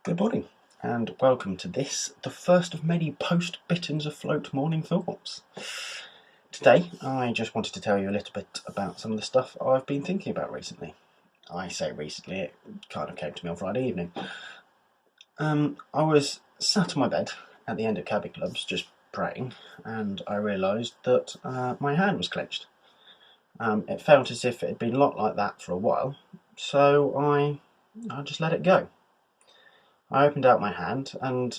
Good morning, and welcome to this, the first of many post-Bittens Afloat morning thoughts. Today, I just wanted to tell you a little bit about some of the stuff I've been thinking about recently. I say recently, it kind of came to me on Friday evening. I was sat on my bed at the end of cabin clubs, just praying, and I realised that my hand was clenched. It felt as if it had been locked like that for a while, so I just let it go. I opened out my hand and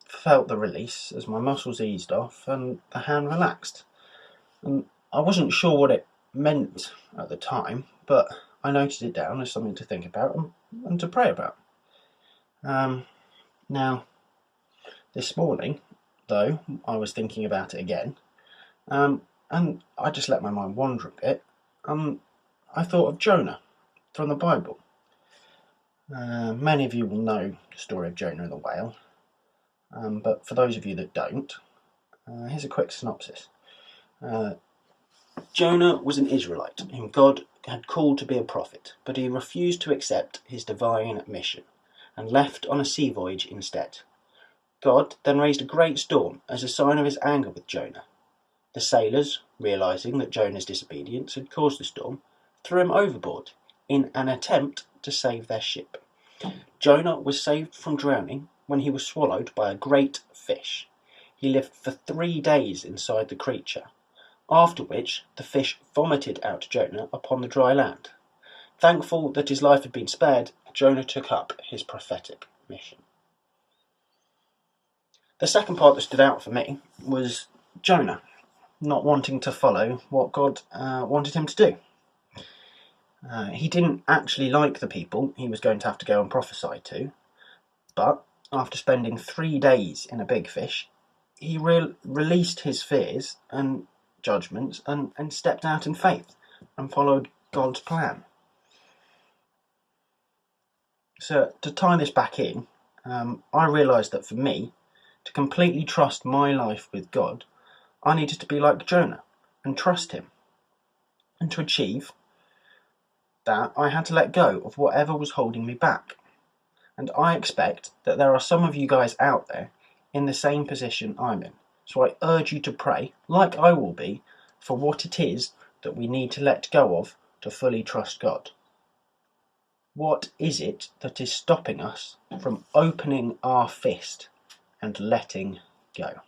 felt the release as my muscles eased off and the hand relaxed. And I wasn't sure what it meant at the time, but I noted it down as something to think about and to pray about. Now, this morning, though, I was thinking about it again, and I just let my mind wander a bit. I thought of Jonah from the Bible. Many of you will know the story of Jonah and the whale, but for those of you that don't, here's a quick synopsis. Jonah was an Israelite whom God had called to be a prophet, but he refused to accept his divine mission and left on a sea voyage instead. God then raised a great storm as a sign of his anger with Jonah. The sailors, realising that Jonah's disobedience had caused the storm, threw him overboard in an attempt to save their ship. Jonah was saved from drowning when he was swallowed by a great fish. He lived for 3 days inside the creature, after which the fish vomited out Jonah upon the dry land. Thankful that his life had been spared, Jonah took up his prophetic mission. The second part that stood out for me was Jonah not wanting to follow what God wanted him to do. He didn't actually like the people he was going to have to go and prophesy to, but after spending 3 days in a big fish, he released his fears and judgments and stepped out in faith and followed God's plan. So to tie this back in, I realised that for me, to completely trust my life with God, I needed to be like Jonah and trust him. And to achieve that, I had to let go of whatever was holding me back. And I expect that there are some of you guys out there in the same position I'm in. So I urge you to pray, like I will be, for what it is that we need to let go of to fully trust God. What is it that is stopping us from opening our fist and letting go?